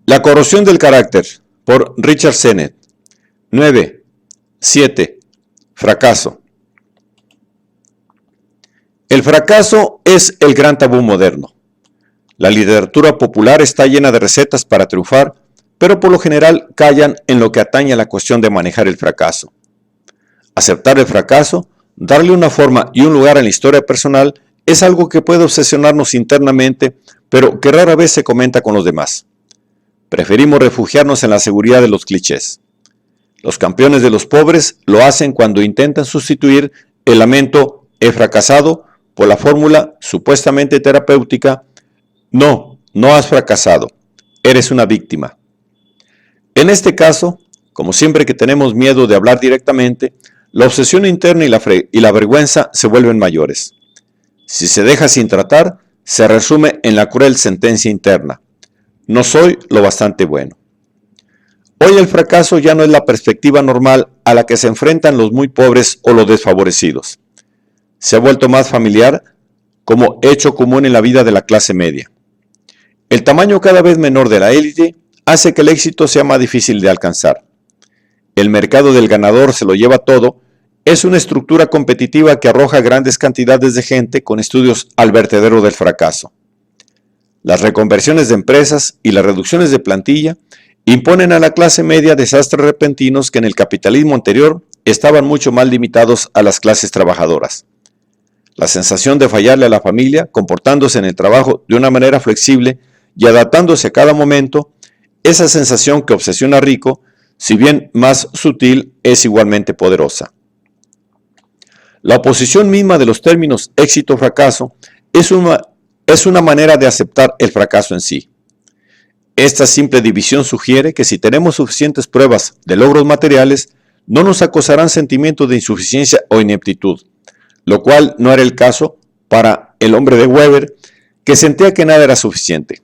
La corrosión del carácter, por Richard Sennett. 9. 7. Fracaso. El fracaso es el gran tabú moderno. La literatura popular está llena de recetas para triunfar, pero por lo general callan en lo que atañe a la cuestión de manejar el fracaso. Aceptar el fracaso, darle una forma y un lugar en la historia personal, es algo que puede obsesionarnos internamente, pero que rara vez se comenta con los demás. Preferimos refugiarnos en la seguridad de los clichés. Los campeones de los pobres lo hacen cuando intentan sustituir el lamento "he fracasado" por la fórmula supuestamente terapéutica "no, no has fracasado, eres una víctima". En este caso, como siempre que tenemos miedo de hablar directamente, la obsesión interna y la vergüenza se vuelven mayores. Si se deja sin tratar, se resume en la cruel sentencia interna: no soy lo bastante bueno. Hoy el fracaso ya no es la perspectiva normal a la que se enfrentan los muy pobres o los desfavorecidos. Se ha vuelto más familiar como hecho común en la vida de la clase media. El tamaño cada vez menor de la élite hace que el éxito sea más difícil de alcanzar. El mercado del ganador se lo lleva todo es una estructura competitiva que arroja grandes cantidades de gente con estudios al vertedero del fracaso. Las reconversiones de empresas y las reducciones de plantilla imponen a la clase media desastres repentinos que en el capitalismo anterior estaban mucho más limitados a las clases trabajadoras. La sensación de fallarle a la familia, comportándose en el trabajo de una manera flexible y adaptándose a cada momento, esa sensación que obsesiona a Rico, si bien más sutil, es igualmente poderosa. La oposición misma de los términos éxito-fracaso es una manera de aceptar el fracaso en sí. Esta simple división sugiere que si tenemos suficientes pruebas de logros materiales, no nos acosarán sentimientos de insuficiencia o ineptitud, lo cual no era el caso para el hombre de Weber, que sentía que nada era suficiente.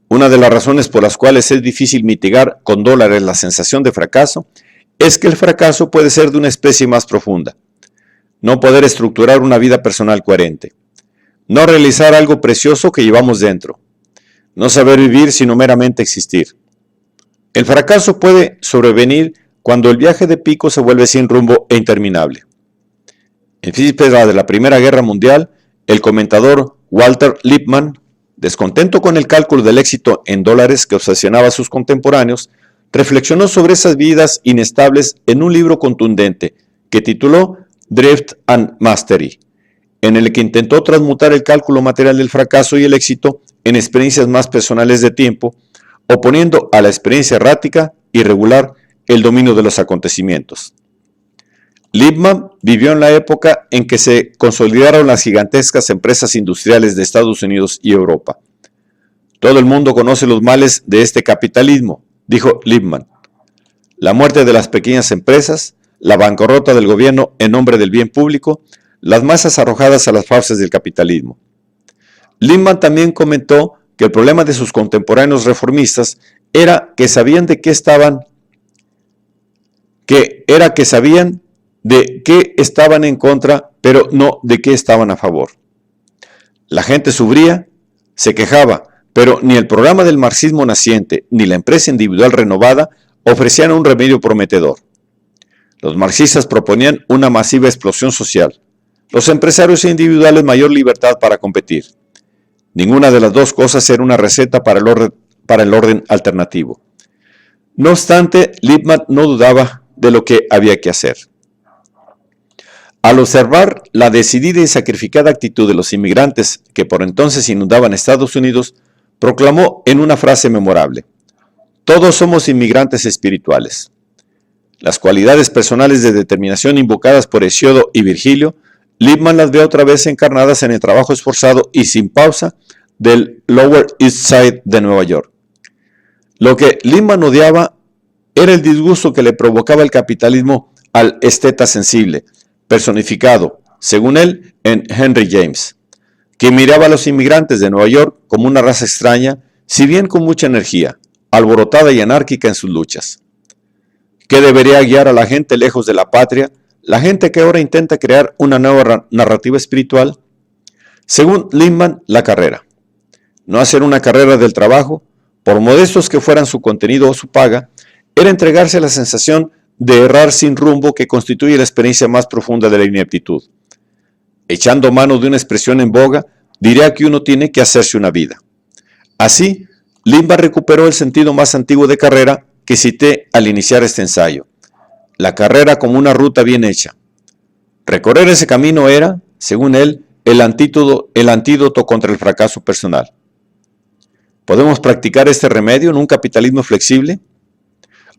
Una de las razones por las cuales es difícil mitigar con dólares la sensación de fracaso es que el fracaso puede ser de una especie más profunda. No poder estructurar una vida personal coherente. No realizar algo precioso que llevamos dentro. No saber vivir sino meramente existir. El fracaso puede sobrevenir cuando el viaje de pico se vuelve sin rumbo e interminable. En vísperas de la Primera Guerra Mundial, el comentador Walter Lippmann, descontento con el cálculo del éxito en dólares que obsesionaba a sus contemporáneos, reflexionó sobre esas vidas inestables en un libro contundente que tituló Drift and Mastery, en el que intentó transmutar el cálculo material del fracaso y el éxito en experiencias más personales de tiempo, oponiendo a la experiencia errática y regular el dominio de los acontecimientos. Lippmann vivió en la época en que se consolidaron las gigantescas empresas industriales de Estados Unidos y Europa. Todo el mundo conoce los males de este capitalismo, dijo Lippmann. La muerte de las pequeñas empresas, la bancarrota del gobierno en nombre del bien público, las masas arrojadas a las fauces del capitalismo. Lippmann también comentó que el problema de sus contemporáneos reformistas era que sabían de qué estaban en contra, pero no de qué estaban a favor. La gente sufría, se quejaba, pero ni el programa del marxismo naciente ni la empresa individual renovada ofrecían un remedio prometedor. Los marxistas proponían una masiva explosión social, los empresarios individuales mayor libertad para competir. Ninguna de las dos cosas era una receta para el orden alternativo. No obstante, Lippmann no dudaba de lo que había que hacer. Al observar la decidida y sacrificada actitud de los inmigrantes que por entonces inundaban Estados Unidos, proclamó en una frase memorable: todos somos inmigrantes espirituales. Las cualidades personales de determinación invocadas por Hesiodo y Virgilio, Lippmann las ve otra vez encarnadas en el trabajo esforzado y sin pausa del Lower East Side de Nueva York. Lo que Lippmann odiaba era el disgusto que le provocaba el capitalismo al esteta sensible, personificado, según él, en Henry James, que miraba a los inmigrantes de Nueva York como una raza extraña, si bien con mucha energía, alborotada y anárquica en sus luchas. ¿Qué debería guiar a la gente lejos de la patria, la gente que ahora intenta crear una nueva narrativa espiritual? Según Lippmann, la carrera. No hacer una carrera del trabajo, por modestos que fueran su contenido o su paga, era entregarse a la sensación de errar sin rumbo que constituye la experiencia más profunda de la ineptitud. Echando mano de una expresión en boga, diría que uno tiene que hacerse una vida. Así, Lindman recuperó el sentido más antiguo de carrera que cité al iniciar este ensayo. La carrera como una ruta bien hecha. Recorrer ese camino era, según él, el antídoto contra el fracaso personal. ¿Podemos practicar este remedio en un capitalismo flexible?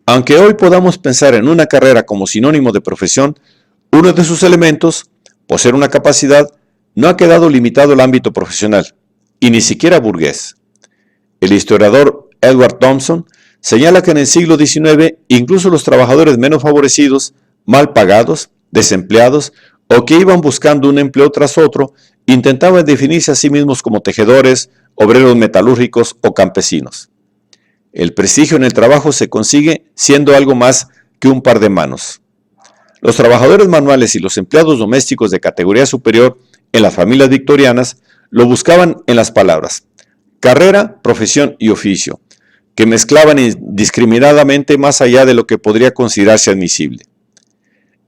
Aunque hoy podamos pensar en una carrera como sinónimo de profesión, uno de sus elementos, poseer una capacidad, no ha quedado limitado al ámbito profesional, y ni siquiera burgués. El historiador Edward Thompson señala que en el siglo XIX incluso los trabajadores menos favorecidos, mal pagados, desempleados o que iban buscando un empleo tras otro, intentaban definirse a sí mismos como tejedores, obreros metalúrgicos o campesinos. El prestigio en el trabajo se consigue siendo algo más que un par de manos. Los trabajadores manuales y los empleados domésticos de categoría superior en las familias victorianas lo buscaban en las palabras carrera, profesión y oficio, que mezclaban indiscriminadamente más allá de lo que podría considerarse admisible.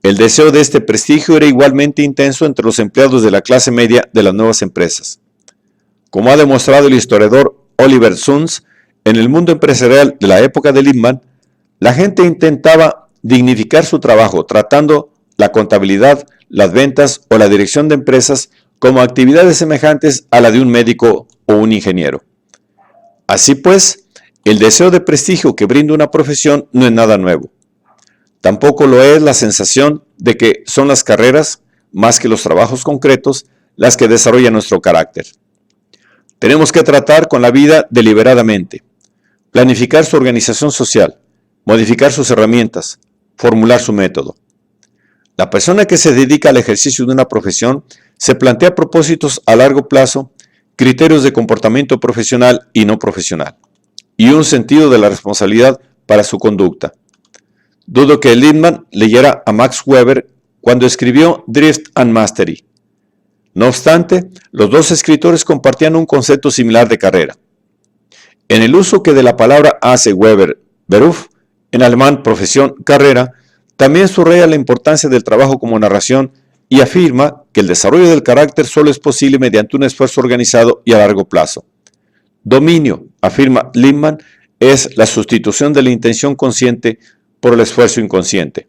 El deseo de este prestigio era igualmente intenso entre los empleados de la clase media de las nuevas empresas. Como ha demostrado el historiador Oliver Sunz, en el mundo empresarial de la época de Lindman, la gente intentaba dignificar su trabajo tratando la contabilidad, las ventas o la dirección de empresas como actividades semejantes a la de un médico o un ingeniero. Así pues, el deseo de prestigio que brinda una profesión no es nada nuevo. Tampoco lo es la sensación de que son las carreras, más que los trabajos concretos, las que desarrollan nuestro carácter. Tenemos que tratar con la vida deliberadamente, planificar su organización social, modificar sus herramientas, formular su método. La persona que se dedica al ejercicio de una profesión se plantea propósitos a largo plazo, criterios de comportamiento profesional y no profesional, y un sentido de la responsabilidad para su conducta. Dudo que Lindman leyera a Max Weber cuando escribió Drift and Mastery. No obstante, los dos escritores compartían un concepto similar de carrera. En el uso que de la palabra hace Weber, Beruf, en alemán profesión, carrera, también subraya la importancia del trabajo como narración y afirma que el desarrollo del carácter solo es posible mediante un esfuerzo organizado y a largo plazo. Dominio, afirma Lindman, es la sustitución de la intención consciente por el esfuerzo inconsciente.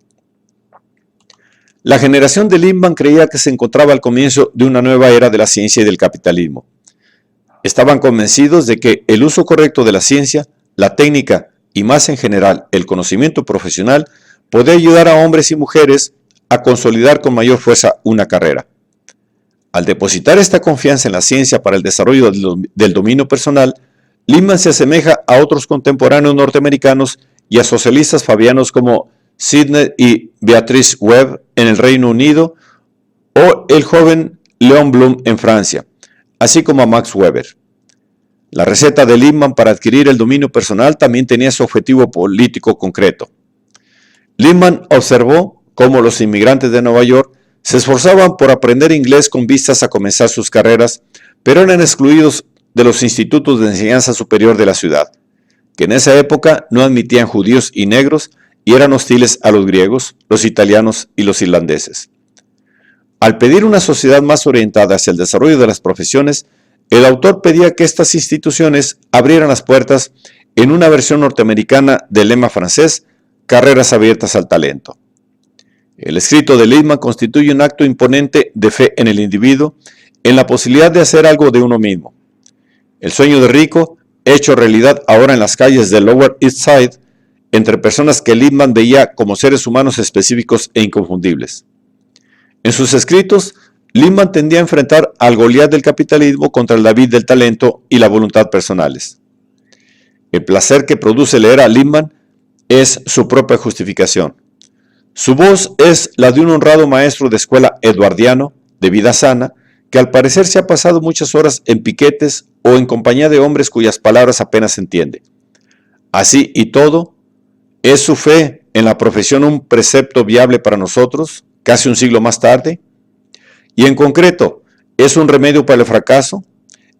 La generación de Lindman creía que se encontraba al comienzo de una nueva era de la ciencia y del capitalismo. Estaban convencidos de que el uso correcto de la ciencia, la técnica y más en general el conocimiento profesional podía ayudar a hombres y mujeres a consolidar con mayor fuerza una carrera. Al depositar esta confianza en la ciencia para el desarrollo del dominio personal, Lindman se asemeja a otros contemporáneos norteamericanos y a socialistas fabianos como Sidney y Beatrice Webb en el Reino Unido o el joven Léon Blum en Francia, así como a Max Weber. La receta de Lindman para adquirir el dominio personal también tenía su objetivo político concreto. Lindman observó cómo los inmigrantes de Nueva York se esforzaban por aprender inglés con vistas a comenzar sus carreras, pero eran excluidos de los institutos de enseñanza superior de la ciudad, que en esa época no admitían judíos y negros y eran hostiles a los griegos, los italianos y los irlandeses. Al pedir una sociedad más orientada hacia el desarrollo de las profesiones, el autor pedía que estas instituciones abrieran las puertas en una versión norteamericana del lema francés, carreras abiertas al talento. El escrito de Lindman constituye un acto imponente de fe en el individuo, en la posibilidad de hacer algo de uno mismo. El sueño de rico, hecho realidad ahora en las calles del Lower East Side, entre personas que Lindman veía como seres humanos específicos e inconfundibles. En sus escritos, Lindman tendía a enfrentar al Goliat del capitalismo contra el David del talento y la voluntad personales. El placer que produce leer a Lindman es su propia justificación. Su voz es la de un honrado maestro de escuela eduardiano, de vida sana, que al parecer se ha pasado muchas horas en piquetes o en compañía de hombres cuyas palabras apenas entiende. Así y todo, ¿es su fe en la profesión un precepto viable para nosotros, casi un siglo más tarde? Y en concreto, ¿es un remedio para el fracaso?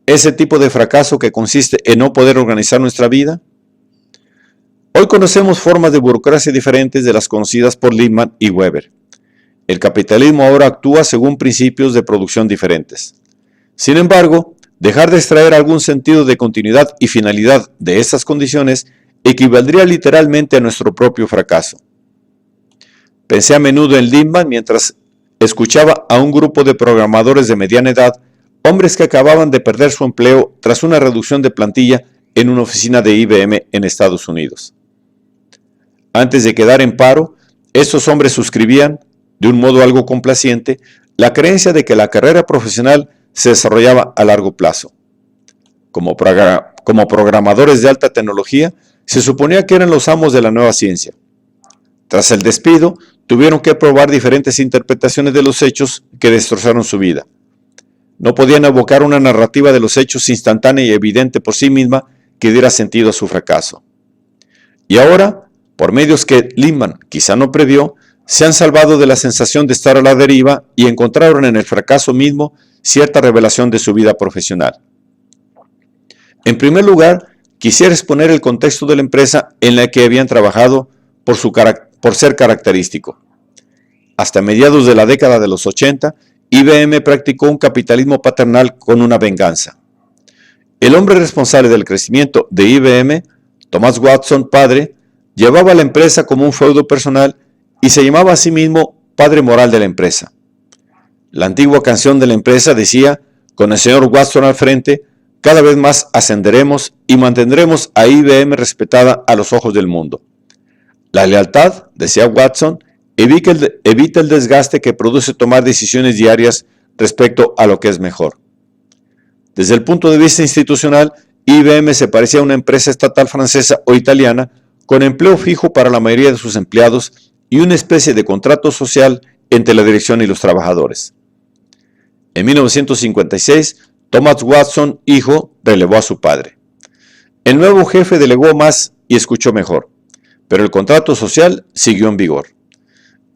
ese tipo de fracaso que consiste en no poder organizar nuestra vida? Hoy conocemos formas de burocracia diferentes de las conocidas por Lippmann y Weber. El capitalismo ahora actúa según principios de producción diferentes. Sin embargo, dejar de extraer algún sentido de continuidad y finalidad de estas condiciones equivaldría literalmente a nuestro propio fracaso. Pensé a menudo en Lippmann mientras escuchaba a un grupo de programadores de mediana edad, hombres que acababan de perder su empleo tras una reducción de plantilla en una oficina de IBM en Estados Unidos. Antes de quedar en paro, estos hombres suscribían, de un modo algo complaciente, la creencia de que la carrera profesional se desarrollaba a largo plazo. Como programadores de alta tecnología, se suponía que eran los amos de la nueva ciencia. Tras el despido, tuvieron que probar diferentes interpretaciones de los hechos que destrozaron su vida. No podían evocar una narrativa de los hechos instantánea y evidente por sí misma que diera sentido a su fracaso. Y ahora, por medios que Lippmann quizá no previó, se han salvado de la sensación de estar a la deriva y encontraron en el fracaso mismo cierta revelación de su vida profesional. En primer lugar, quisiera exponer el contexto de la empresa en la que habían trabajado por ser característico. Hasta mediados de la década de los 80, IBM practicó un capitalismo paternal con una venganza. El hombre responsable del crecimiento de IBM, Thomas Watson padre, llevaba la empresa como un feudo personal y se llamaba a sí mismo padre moral de la empresa. La antigua canción de la empresa decía, con el señor Watson al frente, cada vez más ascenderemos y mantendremos a IBM respetada a los ojos del mundo. La lealtad, decía Watson, evita el desgaste que produce tomar decisiones diarias respecto a lo que es mejor. Desde el punto de vista institucional, IBM se parecía a una empresa estatal francesa o italiana con empleo fijo para la mayoría de sus empleados y una especie de contrato social entre la dirección y los trabajadores. En 1956, Thomas Watson, hijo, relevó a su padre. El nuevo jefe delegó más y escuchó mejor, pero el contrato social siguió en vigor.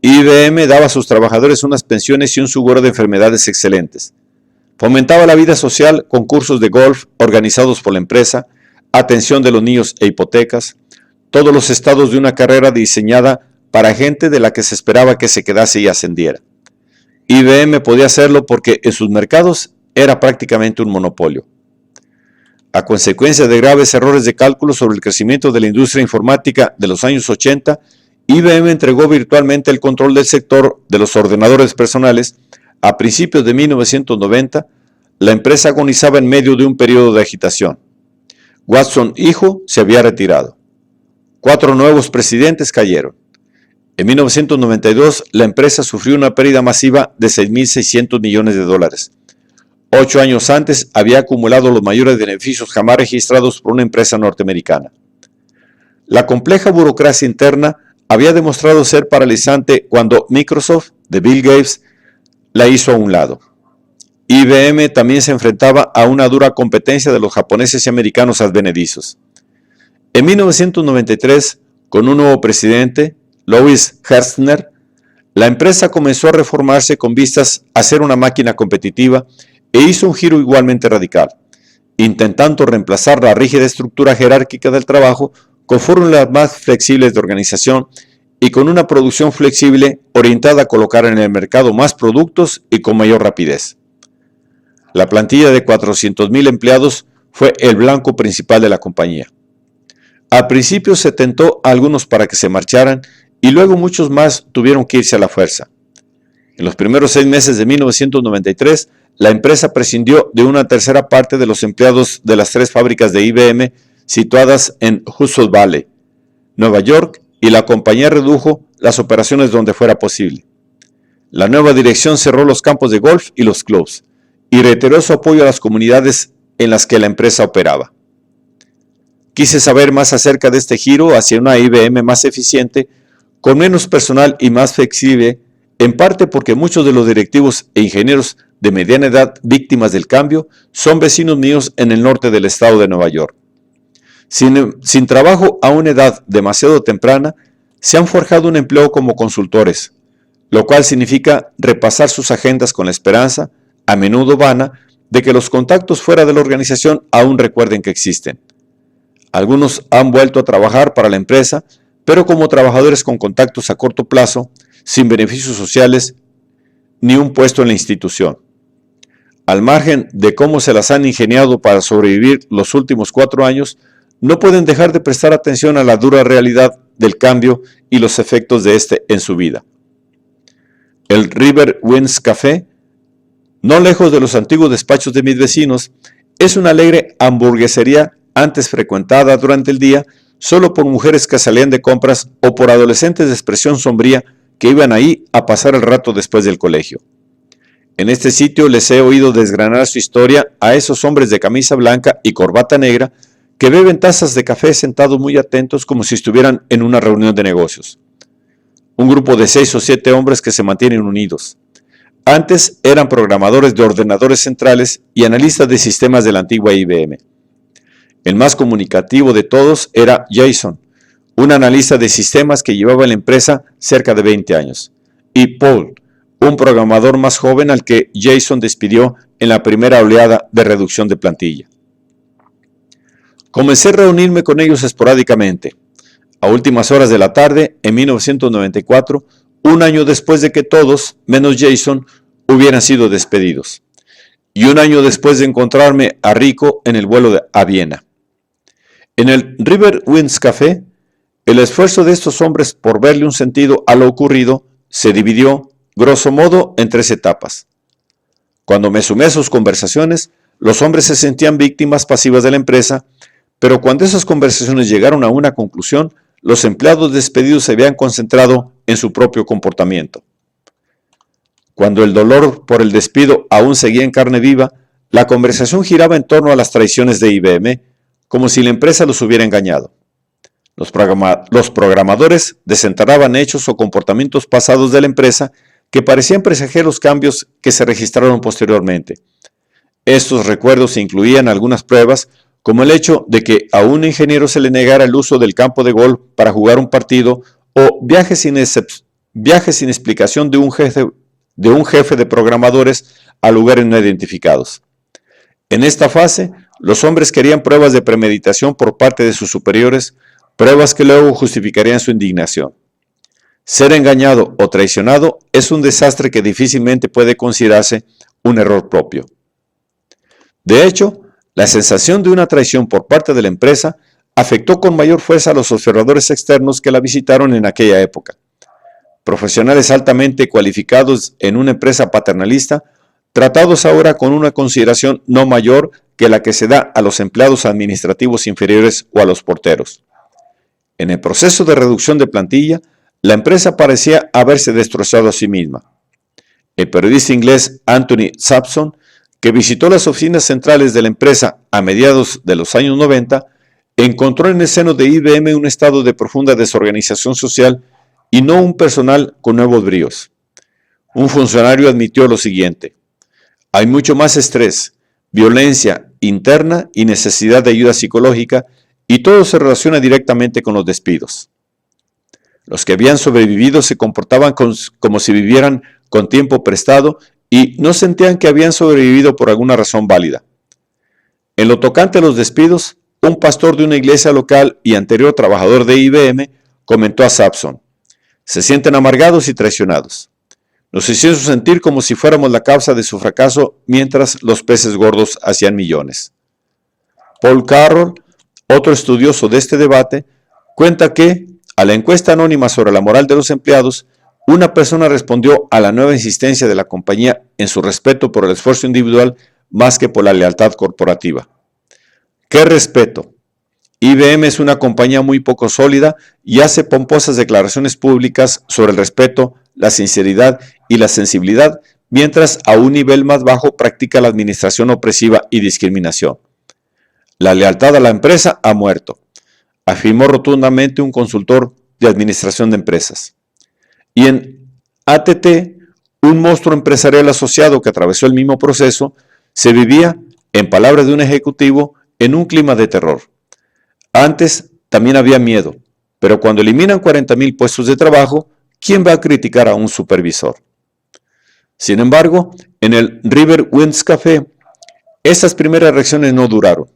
IBM daba a sus trabajadores unas pensiones y un seguro de enfermedades excelentes. Fomentaba la vida social con cursos de golf organizados por la empresa, atención de los niños e hipotecas, todos los estados de una carrera diseñada para gente de la que se esperaba que se quedase y ascendiera. IBM podía hacerlo porque en sus mercados era prácticamente un monopolio. A consecuencia de graves errores de cálculo sobre el crecimiento de la industria informática de los años 80, IBM entregó virtualmente el control del sector de los ordenadores personales. A principios de 1990, la empresa agonizaba en medio de un periodo de agitación. Watson, hijo, se había retirado. 4 nuevos presidentes cayeron. En 1992, la empresa sufrió una pérdida masiva de $6.600 millones. 8 años antes, había acumulado los mayores beneficios jamás registrados por una empresa norteamericana. La compleja burocracia interna había demostrado ser paralizante cuando Microsoft, de Bill Gates, la hizo a un lado. IBM también se enfrentaba a una dura competencia de los japoneses y americanos advenedizos. En 1993, con un nuevo presidente, Louis Gerstner, la empresa comenzó a reformarse con vistas a ser una máquina competitiva e hizo un giro igualmente radical, intentando reemplazar la rígida estructura jerárquica del trabajo con fórmulas más flexibles de organización y con una producción flexible orientada a colocar en el mercado más productos y con mayor rapidez. La plantilla de 400,000 empleados fue el blanco principal de la compañía. Al principio se tentó a algunos para que se marcharan y luego muchos más tuvieron que irse a la fuerza. En los primeros 6 meses de 1993, la empresa prescindió de una tercera parte de los empleados de las 3 fábricas de IBM situadas en Hudson Valley, Nueva York, y la compañía redujo las operaciones donde fuera posible. La nueva dirección cerró los campos de golf y los clubs y reiteró su apoyo a las comunidades en las que la empresa operaba. Quise saber más acerca de este giro hacia una IBM más eficiente, con menos personal y más flexible, en parte porque muchos de los directivos e ingenieros de mediana edad víctimas del cambio son vecinos míos en el norte del estado de Nueva York. Sin trabajo a una edad demasiado temprana, se han forjado un empleo como consultores, lo cual significa repasar sus agendas con la esperanza, a menudo vana, de que los contactos fuera de la organización aún recuerden que existen. Algunos han vuelto a trabajar para la empresa, pero como trabajadores con contactos a corto plazo, sin beneficios sociales ni un puesto en la institución. Al margen de cómo se las han ingeniado para sobrevivir los últimos 4 años, no pueden dejar de prestar atención a la dura realidad del cambio y los efectos de este en su vida. El River Winds Café, no lejos de los antiguos despachos de mis vecinos, es una alegre hamburguesería antes frecuentada durante el día solo por mujeres que salían de compras o por adolescentes de expresión sombría que iban ahí a pasar el rato después del colegio. En este sitio les he oído desgranar su historia a esos hombres de camisa blanca y corbata negra que beben tazas de café sentados muy atentos como si estuvieran en una reunión de negocios. Un grupo de 6 o 7 hombres que se mantienen unidos. Antes eran programadores de ordenadores centrales y analistas de sistemas de la antigua IBM. El más comunicativo de todos era Jason, un analista de sistemas que llevaba en la empresa cerca de 20 años, y Paul, un programador más joven al que Jason despidió en la primera oleada de reducción de plantilla. Comencé a reunirme con ellos esporádicamente, a últimas horas de la tarde, en 1994, un año después de que todos, menos Jason, hubieran sido despedidos, y un año después de encontrarme a Rico en el vuelo a Viena. En el River Winds Café, el esfuerzo de estos hombres por verle un sentido a lo ocurrido se dividió, grosso modo, en 3 etapas. Cuando me sumé a sus conversaciones, los hombres se sentían víctimas pasivas de la empresa, pero cuando esas conversaciones llegaron a una conclusión, los empleados despedidos se habían concentrado en su propio comportamiento. Cuando el dolor por el despido aún seguía en carne viva, la conversación giraba en torno a las traiciones de IBM, como si la empresa los hubiera engañado. Los programadores desenterraban hechos o comportamientos pasados de la empresa que parecían presagiar los cambios que se registraron posteriormente. Estos recuerdos incluían algunas pruebas, como el hecho de que a un ingeniero se le negara el uso del campo de golf para jugar un partido o viajes sin explicación de un jefe de programadores a lugares no identificados. En esta fase, los hombres querían pruebas de premeditación por parte de sus superiores, pruebas que luego justificarían su indignación. Ser engañado o traicionado es un desastre que difícilmente puede considerarse un error propio. De hecho, la sensación de una traición por parte de la empresa afectó con mayor fuerza a los observadores externos que la visitaron en aquella época. Profesionales altamente cualificados en una empresa paternalista, tratados ahora con una consideración no mayor que la que se da a los empleados administrativos inferiores o a los porteros. En el proceso de reducción de plantilla, la empresa parecía haberse destrozado a sí misma. El periodista inglés Anthony Sampson, que visitó las oficinas centrales de la empresa a mediados de los años 90, encontró en el seno de IBM un estado de profunda desorganización social y no un personal con nuevos bríos. Un funcionario admitió lo siguiente: hay mucho más estrés, violencia interna y necesidad de ayuda psicológica, y todo se relaciona directamente con los despidos. Los que habían sobrevivido se comportaban como si vivieran con tiempo prestado y no sentían que habían sobrevivido por alguna razón válida. En lo tocante a los despidos, un pastor de una iglesia local y anterior trabajador de IBM comentó a Sampson: se sienten amargados y traicionados. Nos hicieron sentir como si fuéramos la causa de su fracaso mientras los peces gordos hacían millones. Paul Carroll, otro estudioso de este debate, cuenta que, a la encuesta anónima sobre la moral de los empleados, una persona respondió a la nueva insistencia de la compañía en su respeto por el esfuerzo individual más que por la lealtad corporativa. ¿Qué respeto? IBM es una compañía muy poco sólida y hace pomposas declaraciones públicas sobre el respeto, la sinceridad y la sensibilidad, mientras a un nivel más bajo practica la administración opresiva y discriminación. La lealtad a la empresa ha muerto, afirmó rotundamente un consultor de administración de empresas. Y en ATT, un monstruo empresarial asociado que atravesó el mismo proceso, se vivía, en palabras de un ejecutivo, en un clima de terror. Antes también había miedo, pero cuando eliminan 40,000 puestos de trabajo, ¿quién va a criticar a un supervisor? Sin embargo, en el River Winds Café, Estas primeras reacciones no duraron.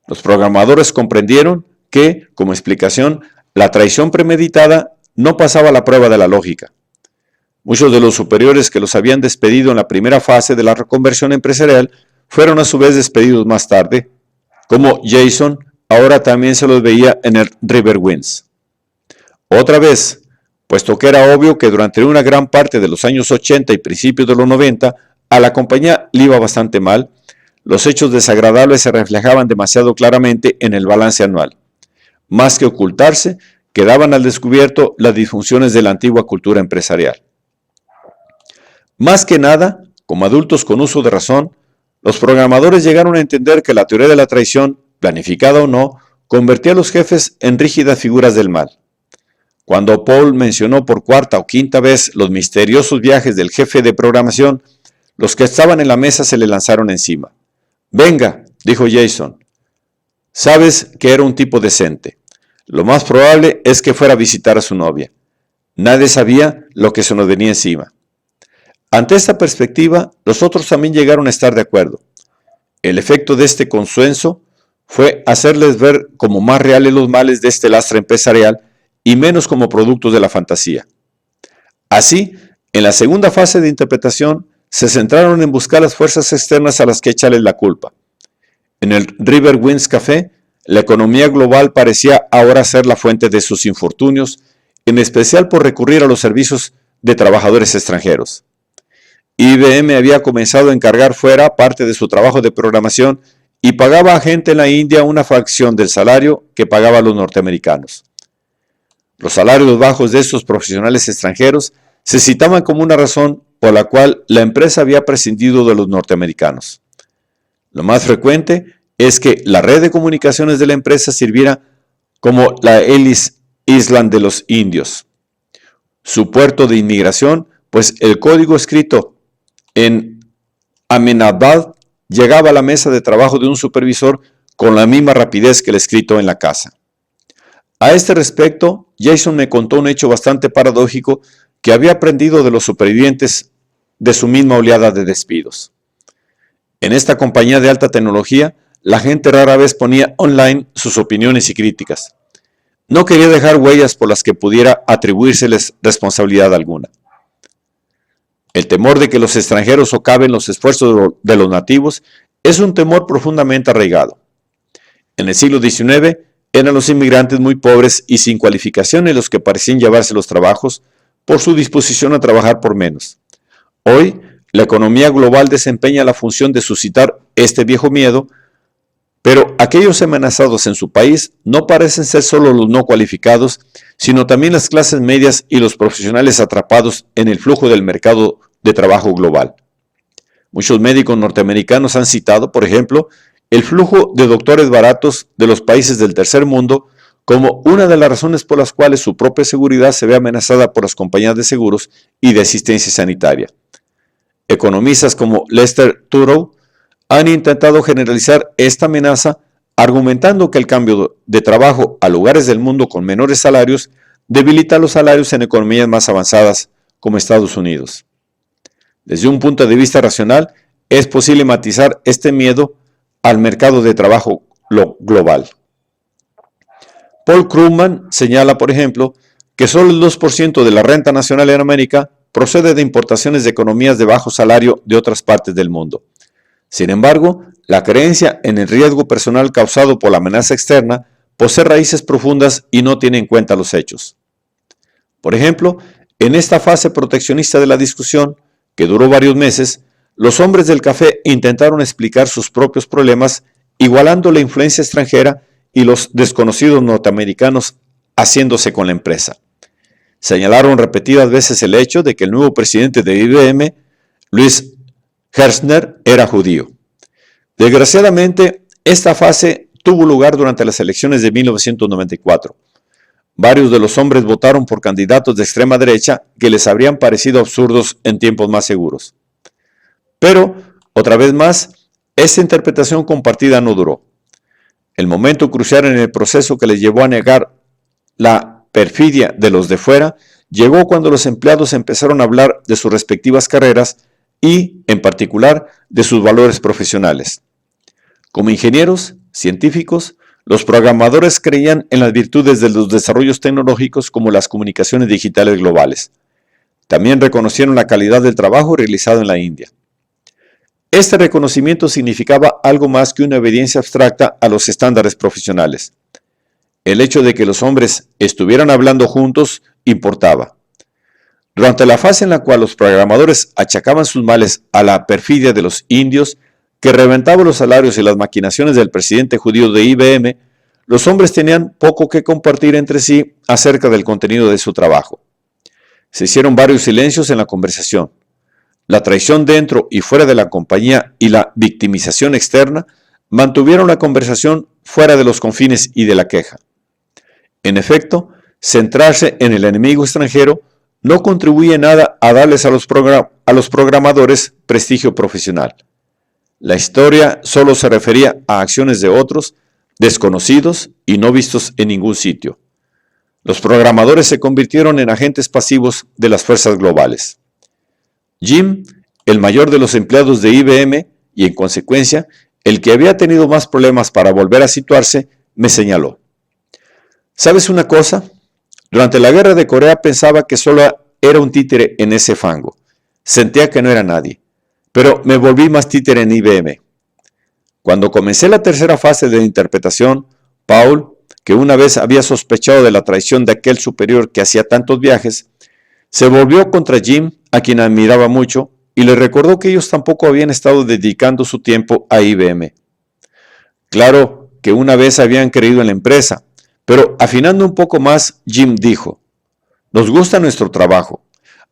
Los programadores comprendieron que, como explicación, la traición premeditada no pasaba la prueba de la lógica. Muchos de los superiores que los habían despedido en la primera fase de la reconversión empresarial fueron a su vez despedidos más tarde, como Jason ahora también se los veía en el Riverwinds. Otra vez, puesto que era obvio que durante una gran parte de los años 80 y principios de los 90 a la compañía le iba bastante mal, los hechos desagradables se reflejaban demasiado claramente en el balance anual. Más que ocultarse, quedaban al descubierto las disfunciones de la antigua cultura empresarial. Más que nada, como adultos con uso de razón, los programadores llegaron a entender que la teoría de la traición, planificada o no, convertía a los jefes en rígidas figuras del mal. Cuando Paul mencionó por cuarta o quinta vez los misteriosos viajes del jefe de programación, los que estaban en la mesa se le lanzaron encima. «Venga», dijo Jason, «sabes que era un tipo decente. Lo más probable es que fuera a visitar a su novia. Nadie sabía lo que se nos venía encima». Ante esta perspectiva, los otros también llegaron a estar de acuerdo. El efecto de este consenso fue hacerles ver como más reales los males de este lastre empresarial y menos como productos de la fantasía. Así, en la segunda fase de interpretación, se centraron en buscar las fuerzas externas a las que echarles la culpa. En el Riverwinds Café, la economía global parecía ahora ser la fuente de sus infortunios, en especial por recurrir a los servicios de trabajadores extranjeros. IBM había comenzado a encargar fuera parte de su trabajo de programación y pagaba a gente en la India una fracción del salario que pagaba a los norteamericanos. Los salarios bajos de estos profesionales extranjeros se citaban como una razón por la cual la empresa había prescindido de los norteamericanos. Lo más frecuente es que la red de comunicaciones de la empresa sirviera como la Ellis Island de los indios, su puerto de inmigración, pues el código escrito en Ahmedabad llegaba a la mesa de trabajo de un supervisor con la misma rapidez que el escrito en la casa. A este respecto, Jason me contó un hecho bastante paradójico que había aprendido de los supervivientes de su misma oleada de despidos. En esta compañía de alta tecnología, la gente rara vez ponía online sus opiniones y críticas. No quería dejar huellas por las que pudiera atribuírseles responsabilidad alguna. El temor de que los extranjeros socaven los esfuerzos de los nativos es un temor profundamente arraigado. En el siglo XIX eran los inmigrantes muy pobres y sin cualificaciones los que parecían llevarse los trabajos por su disposición a trabajar por menos. Hoy, la economía global desempeña la función de suscitar este viejo miedo, pero aquellos amenazados en su país no parecen ser solo los no cualificados, sino también las clases medias y los profesionales atrapados en el flujo del mercado de trabajo global. Muchos médicos norteamericanos han citado, por ejemplo, el flujo de doctores baratos de los países del tercer mundo como una de las razones por las cuales su propia seguridad se ve amenazada por las compañías de seguros y de asistencia sanitaria. Economistas como Lester Turow han intentado generalizar esta amenaza argumentando que el cambio de trabajo a lugares del mundo con menores salarios debilita los salarios en economías más avanzadas como Estados Unidos. Desde un punto de vista racional, es posible matizar este miedo al mercado de trabajo global. Paul Krugman señala, por ejemplo, que solo el 2% de la renta nacional en América procede de importaciones de economías de bajo salario de otras partes del mundo. Sin embargo, la creencia en el riesgo personal causado por la amenaza externa posee raíces profundas y no tiene en cuenta los hechos. Por ejemplo, en esta fase proteccionista de la discusión, que duró varios meses, los hombres del café intentaron explicar sus propios problemas igualando la influencia extranjera y los desconocidos norteamericanos haciéndose con la empresa. Señalaron repetidas veces el hecho de que el nuevo presidente de IBM, Louis Gerstner, era judío. Desgraciadamente, esta fase tuvo lugar durante las elecciones de 1994. Varios de los hombres votaron por candidatos de extrema derecha que les habrían parecido absurdos en tiempos más seguros. Pero, otra vez más, esta interpretación compartida no duró. El momento crucial en el proceso que les llevó a negar la perfidia de los de fuera llegó cuando los empleados empezaron a hablar de sus respectivas carreras y, en particular, de sus valores profesionales. Como ingenieros, científicos, los programadores creían en las virtudes de los desarrollos tecnológicos como las comunicaciones digitales globales. También reconocieron la calidad del trabajo realizado en la India. Este reconocimiento significaba algo más que una obediencia abstracta a los estándares profesionales. El hecho de que los hombres estuvieran hablando juntos importaba. Durante la fase en la cual los programadores achacaban sus males a la perfidia de los indios, que reventaban los salarios y las maquinaciones del presidente judío de IBM, los hombres tenían poco que compartir entre sí acerca del contenido de su trabajo. Se hicieron varios silencios en la conversación. La traición dentro y fuera de la compañía y la victimización externa mantuvieron la conversación fuera de los confines y de la queja. En efecto, centrarse en el enemigo extranjero no contribuye nada a darles a los programadores prestigio profesional. La historia solo se refería a acciones de otros, desconocidos y no vistos en ningún sitio. Los programadores se convirtieron en agentes pasivos de las fuerzas globales. Jim, el mayor de los empleados de IBM y en consecuencia el que había tenido más problemas para volver a situarse, me señaló: ¿sabes una cosa? Durante la guerra de Corea pensaba que solo era un títere en ese fango. Sentía que no era nadie, pero me volví más títere en IBM. Cuando comencé la tercera fase de la interpretación, Paul, que una vez había sospechado de la traición de aquel superior que hacía tantos viajes, se volvió contra Jim, a quien admiraba mucho, y le recordó que ellos tampoco habían estado dedicando su tiempo a IBM. Claro que una vez habían creído en la empresa, pero afinando un poco más, Jim dijo: «Nos gusta nuestro trabajo»,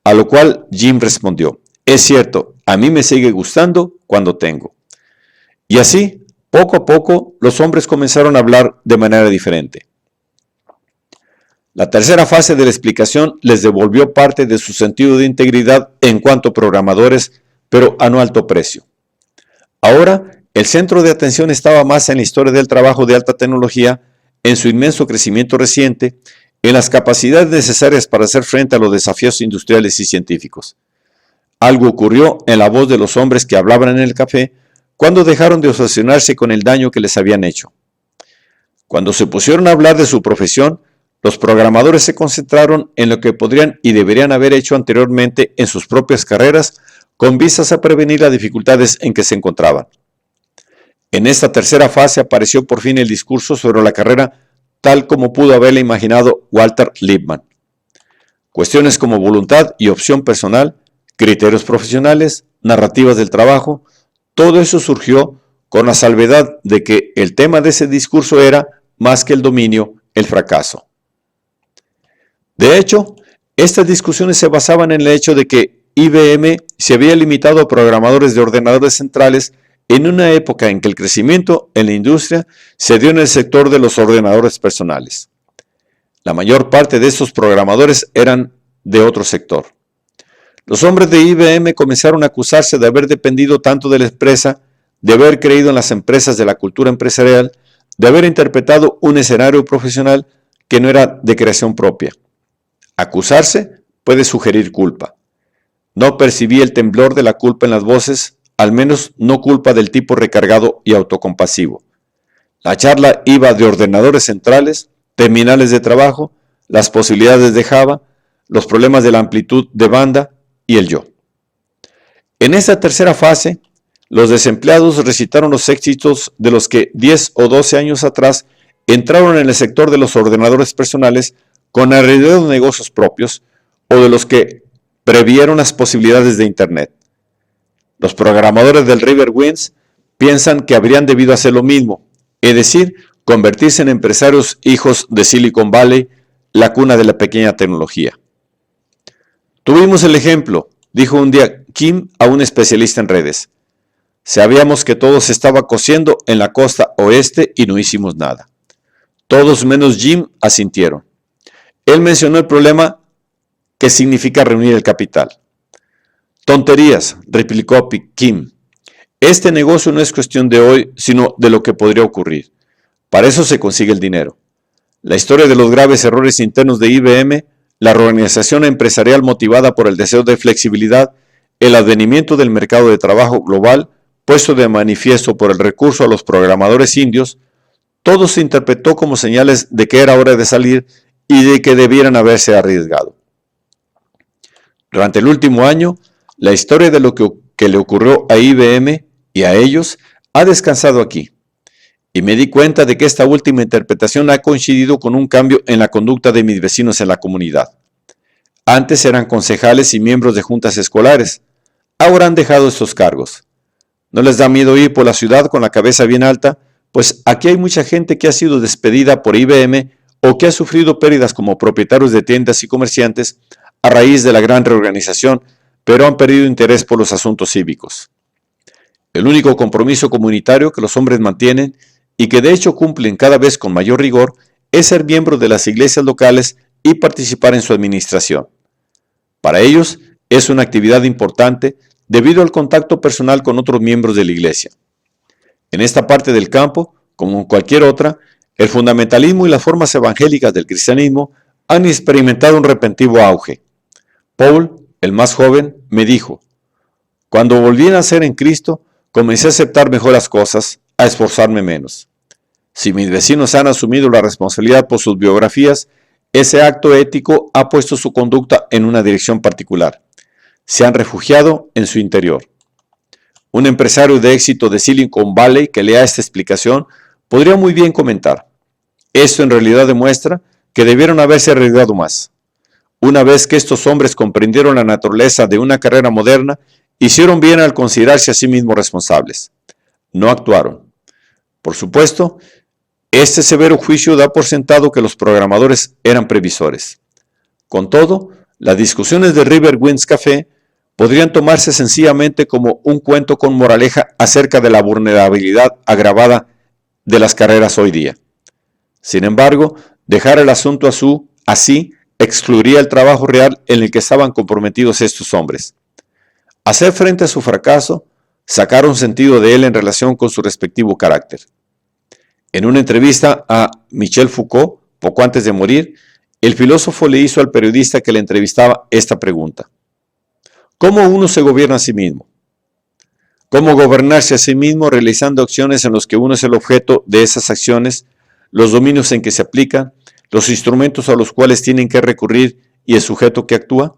a lo cual Jim respondió: «Es cierto, a mí me sigue gustando cuando tengo». Y así, poco a poco, los hombres comenzaron a hablar de manera diferente. La tercera fase de la explicación les devolvió parte de su sentido de integridad en cuanto a programadores, pero a no alto precio. Ahora, el centro de atención estaba más en la historia del trabajo de alta tecnología, en su inmenso crecimiento reciente, en las capacidades necesarias para hacer frente a los desafíos industriales y científicos. Algo ocurrió en la voz de los hombres que hablaban en el café cuando dejaron de obsesionarse con el daño que les habían hecho. Cuando se pusieron a hablar de su profesión, los programadores se concentraron en lo que podrían y deberían haber hecho anteriormente en sus propias carreras con vistas a prevenir las dificultades en que se encontraban. En esta tercera fase apareció por fin el discurso sobre la carrera tal como pudo haberla imaginado Walter Lippmann. Cuestiones como voluntad y opción personal, criterios profesionales, narrativas del trabajo, todo eso surgió con la salvedad de que el tema de ese discurso era, más que el dominio, el fracaso. De hecho, estas discusiones se basaban en el hecho de que IBM se había limitado a programadores de ordenadores centrales en una época en que el crecimiento en la industria se dio en el sector de los ordenadores personales. La mayor parte de estos programadores eran de otro sector. Los hombres de IBM comenzaron a acusarse de haber dependido tanto de la empresa, de haber creído en las empresas de la cultura empresarial, de haber interpretado un escenario profesional que no era de creación propia. Acusarse puede sugerir culpa. No percibí el temblor de la culpa en las voces, al menos no culpa del tipo recargado y autocompasivo. La charla iba de ordenadores centrales, terminales de trabajo, las posibilidades de Java, los problemas de la amplitud de banda y el yo. En esta tercera fase, los desempleados recitaron los éxitos de los que 10 o 12 años atrás entraron en el sector de los ordenadores personales con alrededor de negocios propios o de los que previeron las posibilidades de Internet. Los programadores del Riverwinds piensan que habrían debido hacer lo mismo, es decir, convertirse en empresarios hijos de Silicon Valley, la cuna de la pequeña tecnología. Tuvimos el ejemplo, dijo un día Kim a un especialista en redes. Sabíamos que todo se estaba cociendo en la costa oeste y no hicimos nada. Todos menos Jim asintieron. Él mencionó el problema que significa reunir el capital. Tonterías, replicó Kim. Este negocio no es cuestión de hoy, sino de lo que podría ocurrir. Para eso se consigue el dinero. La historia de los graves errores internos de IBM, la reorganización empresarial motivada por el deseo de flexibilidad, el advenimiento del mercado de trabajo global, puesto de manifiesto por el recurso a los programadores indios, todo se interpretó como señales de que era hora de salir y de que debieran haberse arriesgado. Durante el último año, la historia de lo que le ocurrió a IBM y a ellos ha descansado aquí. Y me di cuenta de que esta última interpretación ha coincidido con un cambio en la conducta de mis vecinos en la comunidad. Antes eran concejales y miembros de juntas escolares. Ahora han dejado estos cargos. No les da miedo ir por la ciudad con la cabeza bien alta, pues aquí hay mucha gente que ha sido despedida por IBM o que ha sufrido pérdidas como propietarios de tiendas y comerciantes a raíz de la gran reorganización, pero han perdido interés por los asuntos cívicos. El único compromiso comunitario que los hombres mantienen y que de hecho cumplen cada vez con mayor rigor es ser miembros de las iglesias locales y participar en su administración. Para ellos es una actividad importante debido al contacto personal con otros miembros de la iglesia. En esta parte del campo, como en cualquier otra, el fundamentalismo y las formas evangélicas del cristianismo han experimentado un repentino auge. Paul, el más joven, me dijo: cuando volví a nacer en Cristo, comencé a aceptar mejor las cosas, a esforzarme menos. Si mis vecinos han asumido la responsabilidad por sus biografías, ese acto ético ha puesto su conducta en una dirección particular. Se han refugiado en su interior. Un empresario de éxito de Silicon Valley que lea esta explicación podría muy bien comentar: esto en realidad demuestra que debieron haberse arriesgado más. Una vez que estos hombres comprendieron la naturaleza de una carrera moderna, hicieron bien al considerarse a sí mismos responsables. No actuaron. Por supuesto, este severo juicio da por sentado que los programadores eran previsores. Con todo, las discusiones de River Winds Café podrían tomarse sencillamente como un cuento con moraleja acerca de la vulnerabilidad agravada de las carreras hoy día. Sin embargo, dejar el asunto así excluiría el trabajo real en el que estaban comprometidos estos hombres. Hacer frente a su fracaso, sacar un sentido de él en relación con su respectivo carácter. En una entrevista a Michel Foucault, poco antes de morir, el filósofo le hizo al periodista que le entrevistaba esta pregunta: ¿cómo uno se gobierna a sí mismo? ¿Cómo gobernarse a sí mismo realizando acciones en las que uno es el objeto de esas acciones, los dominios en que se aplican, los instrumentos a los cuales tienen que recurrir y el sujeto que actúa?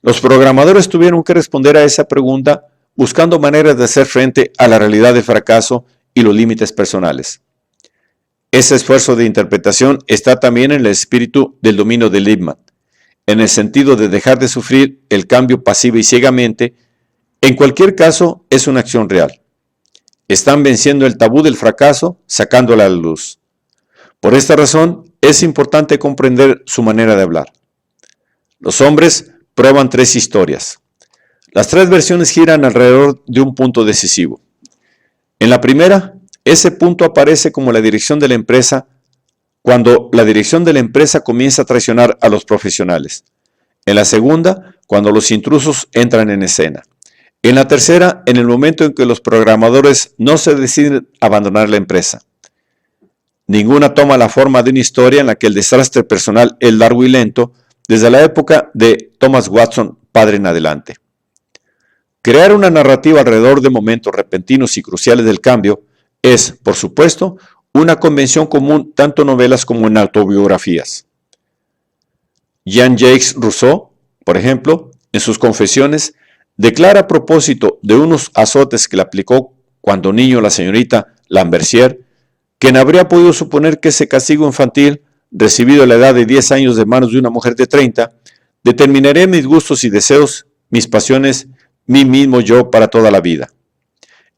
Los programadores tuvieron que responder a esa pregunta buscando maneras de hacer frente a la realidad del fracaso y los límites personales. Ese esfuerzo de interpretación está también en el espíritu del dominio de Lippmann, en el sentido de dejar de sufrir el cambio pasivo y ciegamente. En cualquier caso, es una acción real. Están venciendo el tabú del fracaso, sacándola a la luz. Por esta razón, es importante comprender su manera de hablar. Los hombres prueban 3 historias. Las 3 versiones giran alrededor de un punto decisivo. En la primera, ese punto aparece como la dirección de la empresa, cuando la dirección de la empresa comienza a traicionar a los profesionales. En la segunda, cuando los intrusos entran en escena. En la tercera, en el momento en que los programadores no se deciden abandonar la empresa. Ninguna toma la forma de una historia en la que el desastre personal es largo y lento, desde la época de Thomas Watson, padre en adelante. Crear una narrativa alrededor de momentos repentinos y cruciales del cambio es, por supuesto, una convención común tanto en novelas como en autobiografías. Jean-Jacques Rousseau, por ejemplo, en sus Confesiones, declara a propósito de unos azotes que le aplicó cuando niño la señorita Lambertier, quien habría podido suponer que ese castigo infantil, recibido a la edad de 10 años de manos de una mujer de 30, determinaría mis gustos y deseos, mis pasiones, mí mismo yo para toda la vida.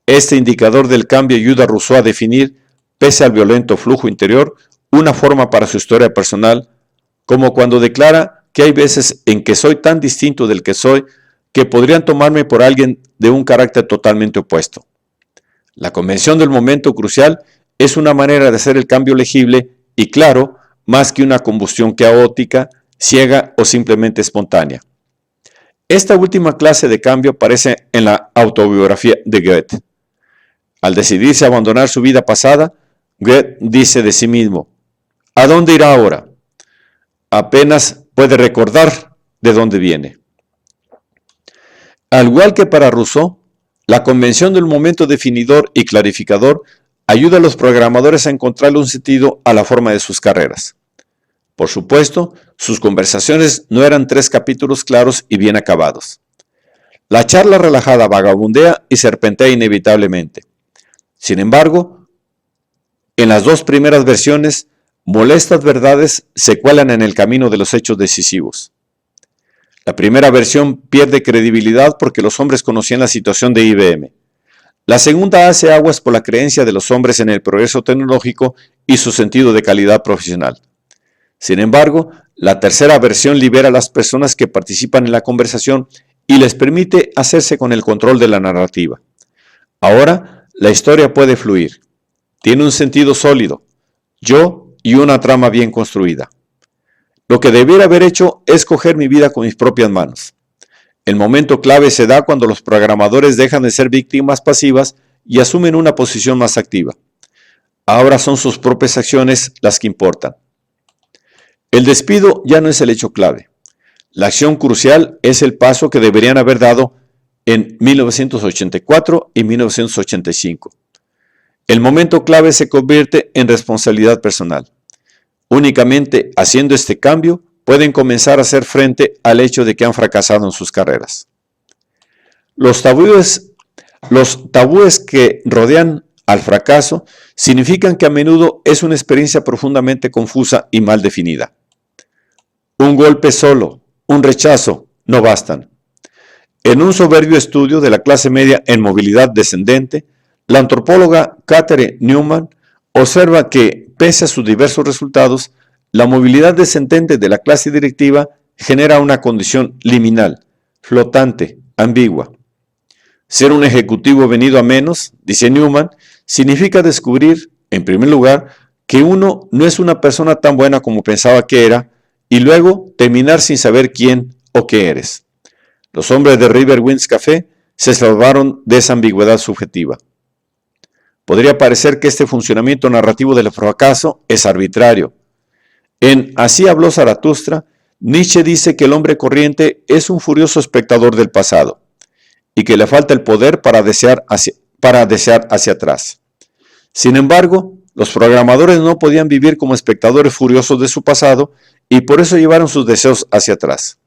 Este indicador del cambio ayuda a Rousseau a definir, pese al violento flujo interior, una forma para su historia personal, como cuando declara que hay veces en que soy tan distinto del que soy que podrían tomarme por alguien de un carácter totalmente opuesto. La convención del momento crucial es una manera de hacer el cambio legible y claro, más que una combustión caótica, ciega o simplemente espontánea. Esta última clase de cambio aparece en la autobiografía de Goethe. Al decidirse a abandonar su vida pasada, Goethe dice de sí mismo: ¿a dónde irá ahora? Apenas puede recordar de dónde viene. Al igual que para Rousseau, la convención del momento definidor y clarificador ayuda a los programadores a encontrarle un sentido a la forma de sus carreras. Por supuesto, sus conversaciones no eran 3 capítulos claros y bien acabados. La charla relajada vagabundea y serpentea inevitablemente. Sin embargo, en las 2 primeras versiones, molestas verdades se cuelan en el camino de los hechos decisivos. La primera versión pierde credibilidad porque los hombres conocían la situación de IBM. La segunda hace aguas por la creencia de los hombres en el progreso tecnológico y su sentido de calidad profesional. Sin embargo, la tercera versión libera a las personas que participan en la conversación y les permite hacerse con el control de la narrativa. Ahora, la historia puede fluir. Tiene un sentido sólido, yo y una trama bien construida. Lo que debiera haber hecho es coger mi vida con mis propias manos. El momento clave se da cuando los programadores dejan de ser víctimas pasivas y asumen una posición más activa. Ahora son sus propias acciones las que importan. El despido ya no es el hecho clave. La acción crucial es el paso que deberían haber dado en 1984 y 1985. El momento clave se convierte en responsabilidad personal. Únicamente haciendo este cambio pueden comenzar a hacer frente al hecho de que han fracasado en sus carreras. Los tabúes que rodean al fracaso significan que a menudo es una experiencia profundamente confusa y mal definida. Un golpe solo, un rechazo, no bastan. En un soberbio estudio de la clase media en movilidad descendente, la antropóloga Catherine Newman observa que, pese a sus diversos resultados, la movilidad descendente de la clase directiva genera una condición liminal, flotante, ambigua. Ser un ejecutivo venido a menos, dice Newman, significa descubrir, en primer lugar, que uno no es una persona tan buena como pensaba que era, y luego terminar sin saber quién o qué eres. Los hombres de River Winds Café se salvaron de esa ambigüedad subjetiva. Podría parecer que este funcionamiento narrativo del fracaso es arbitrario. En Así habló Zaratustra, Nietzsche dice que el hombre corriente es un furioso espectador del pasado y que le falta el poder para desear hacia atrás. Sin embargo, los programadores no podían vivir como espectadores furiosos de su pasado y por eso llevaron sus deseos hacia atrás.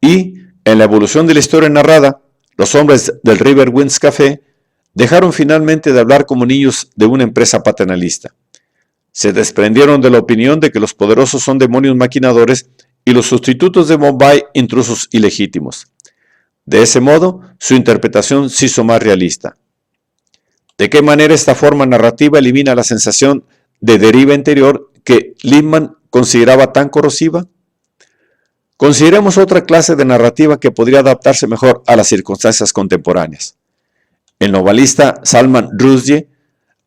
Y, en la evolución de la historia narrada, los hombres del River Winds Café dejaron finalmente de hablar como niños de una empresa paternalista. Se desprendieron de la opinión de que los poderosos son demonios maquinadores y los sustitutos de Bombay intrusos ilegítimos. De ese modo, su interpretación se hizo más realista. ¿De qué manera esta forma narrativa elimina la sensación de deriva interior que Lippmann consideraba tan corrosiva? Consideremos otra clase de narrativa que podría adaptarse mejor a las circunstancias contemporáneas. El novelista Salman Rushdie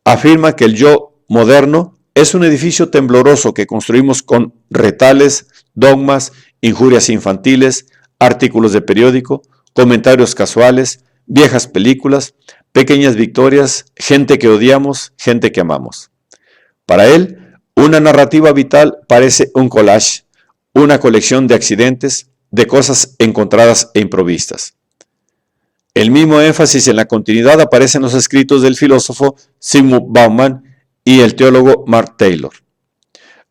afirma que el yo moderno es un edificio tembloroso que construimos con retales, dogmas, injurias infantiles, artículos de periódico, comentarios casuales, viejas películas, pequeñas victorias, gente que odiamos, gente que amamos. Para él, una narrativa vital parece un collage, una colección de accidentes, de cosas encontradas e improvistas. El mismo énfasis en la continuidad aparece en los escritos del filósofo Zygmunt Bauman y el teólogo Mark Taylor.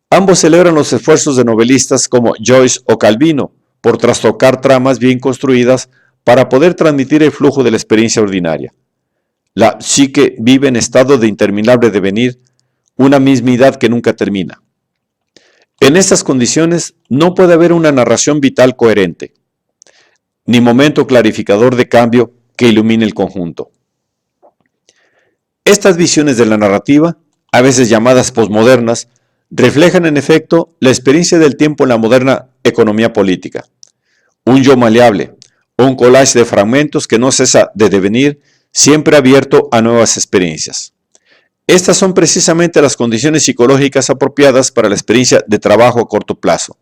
Ambos celebran los esfuerzos de novelistas como Joyce o Calvino por trastocar tramas bien construidas para poder transmitir el flujo de la experiencia ordinaria. La psique vive en estado de interminable devenir, una mismidad que nunca termina. En estas condiciones no puede haber una narración vital coherente, ni momento clarificador de cambio que ilumine el conjunto. Estas visiones de la narrativa, a veces llamadas posmodernas, reflejan en efecto la experiencia del tiempo en la moderna economía política. Un yo maleable, un collage de fragmentos que no cesa de devenir, siempre abierto a nuevas experiencias. Estas son precisamente las condiciones psicológicas apropiadas para la experiencia de trabajo a corto plazo,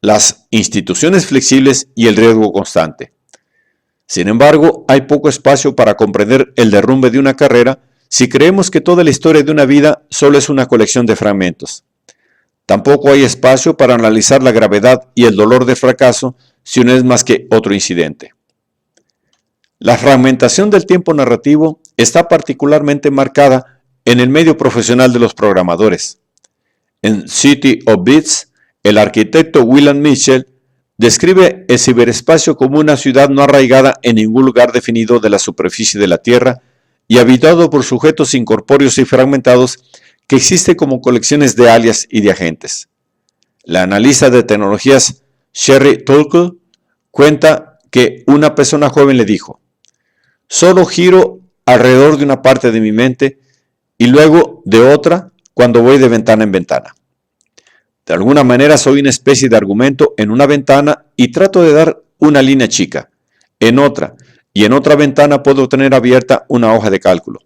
las instituciones flexibles y el riesgo constante. Sin embargo, hay poco espacio para comprender el derrumbe de una carrera si creemos que toda la historia de una vida solo es una colección de fragmentos. Tampoco hay espacio para analizar la gravedad y el dolor del fracaso si no es más que otro incidente. La fragmentación del tiempo narrativo está particularmente marcada en el medio profesional de los programadores. En City of Bits, el arquitecto William Mitchell describe el ciberespacio como una ciudad no arraigada en ningún lugar definido de la superficie de la Tierra y habitado por sujetos incorpóreos y fragmentados que existen como colecciones de alias y de agentes. La analista de tecnologías Sherry Turkle cuenta que una persona joven le dijo: solo giro alrededor de una parte de mi mente y luego de otra cuando voy de ventana en ventana. De alguna manera soy una especie de argumento en una ventana y trato de dar una línea chica en otra, y en otra ventana puedo tener abierta una hoja de cálculo.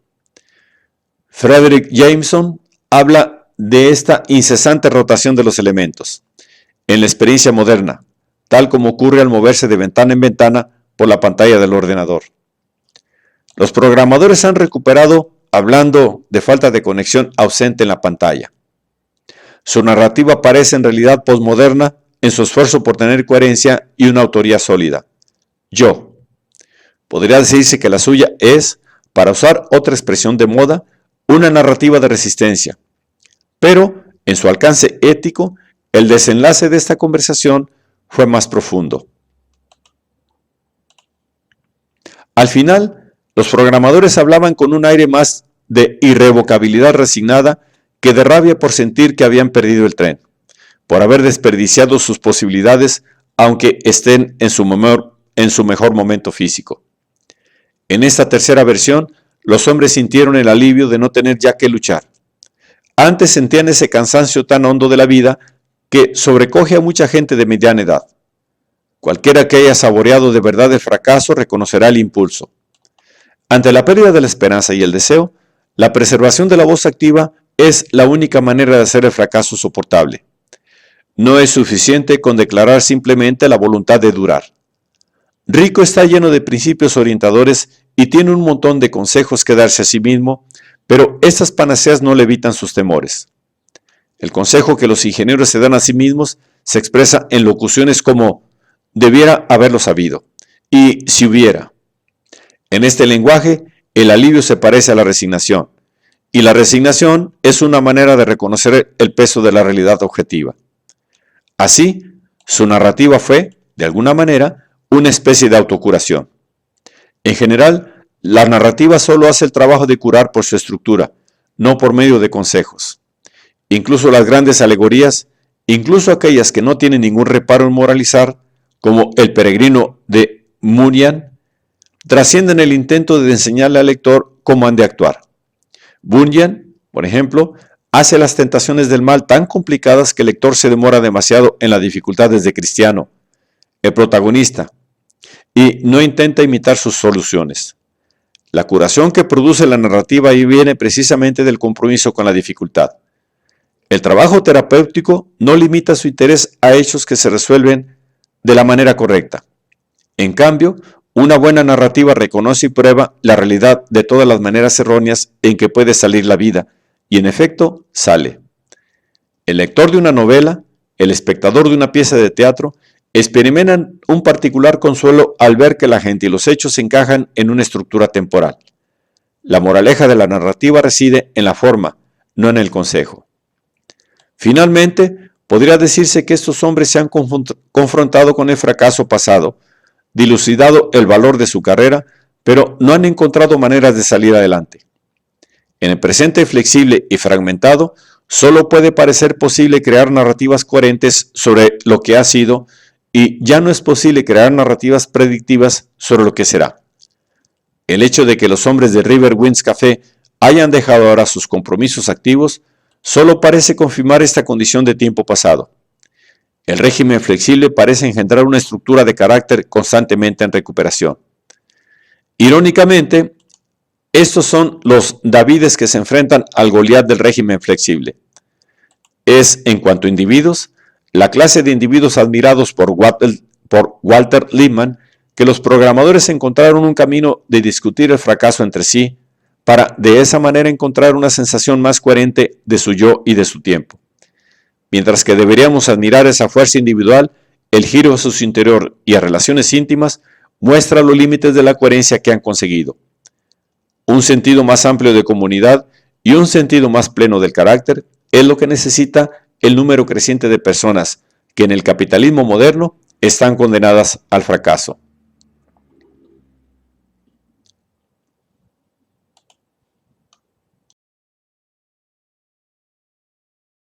Frederick Jameson habla de esta incesante rotación de los elementos en la experiencia moderna, tal como ocurre al moverse de ventana en ventana por la pantalla del ordenador. Los programadores han recuperado hablando de falta de conexión ausente en la pantalla. Su narrativa parece en realidad posmoderna en su esfuerzo por tener coherencia y una autoría sólida. Yo. Podría decirse que la suya es, para usar otra expresión de moda, una narrativa de resistencia. Pero, en su alcance ético, el desenlace de esta conversación fue más profundo. Al final, los programadores hablaban con un aire más de irrevocabilidad resignada que de rabia por sentir que habían perdido el tren, por haber desperdiciado sus posibilidades, aunque estén en su mejor momento físico. En esta tercera versión, los hombres sintieron el alivio de no tener ya que luchar. Antes sentían ese cansancio tan hondo de la vida que sobrecoge a mucha gente de mediana edad. Cualquiera que haya saboreado de verdad el fracaso reconocerá el impulso. Ante la pérdida de la esperanza y el deseo, la preservación de la voz activa es la única manera de hacer el fracaso soportable. No es suficiente con declarar simplemente la voluntad de durar. Rico está lleno de principios orientadores y tiene un montón de consejos que darse a sí mismo, pero estas panaceas no le evitan sus temores. El consejo que los ingenieros se dan a sí mismos se expresa en locuciones como «debiera haberlo sabido» y «si hubiera». En este lenguaje, el alivio se parece a la resignación, y la resignación es una manera de reconocer el peso de la realidad objetiva. Así, su narrativa fue, de alguna manera, una especie de autocuración. En general, la narrativa solo hace el trabajo de curar por su estructura, no por medio de consejos. Incluso las grandes alegorías, incluso aquellas que no tienen ningún reparo en moralizar, como El peregrino de Bunyan, trascienden el intento de enseñarle al lector cómo han de actuar. Bunyan, por ejemplo, hace las tentaciones del mal tan complicadas que el lector se demora demasiado en las dificultades de Cristiano, el protagonista, y no intenta imitar sus soluciones. La curación que produce la narrativa ahí viene precisamente del compromiso con la dificultad. El trabajo terapéutico no limita su interés a hechos que se resuelven de la manera correcta. En cambio, una buena narrativa reconoce y prueba la realidad de todas las maneras erróneas en que puede salir la vida, y en efecto, sale. El lector de una novela, el espectador de una pieza de teatro, experimentan un particular consuelo al ver que la gente y los hechos se encajan en una estructura temporal. La moraleja de la narrativa reside en la forma, no en el consejo. Finalmente, podría decirse que estos hombres se han confrontado con el fracaso pasado, dilucidado el valor de su carrera, pero no han encontrado maneras de salir adelante. En el presente flexible y fragmentado, solo puede parecer posible crear narrativas coherentes sobre lo que ha sido, y ya no es posible crear narrativas predictivas sobre lo que será. El hecho de que los hombres de River Winds Café hayan dejado ahora sus compromisos activos, solo parece confirmar esta condición de tiempo pasado. El régimen flexible parece engendrar una estructura de carácter constantemente en recuperación. Irónicamente, estos son los Davides que se enfrentan al Goliat del régimen flexible. Es, en cuanto a individuos, la clase de individuos admirados por Walter Lippmann que los programadores encontraron un camino de discutir el fracaso entre sí para de esa manera encontrar una sensación más coherente de su yo y de su tiempo. Mientras que deberíamos admirar esa fuerza individual, el giro a su interior y a relaciones íntimas, muestra los límites de la coherencia que han conseguido. Un sentido más amplio de comunidad y un sentido más pleno del carácter es lo que necesita el número creciente de personas que en el capitalismo moderno están condenadas al fracaso.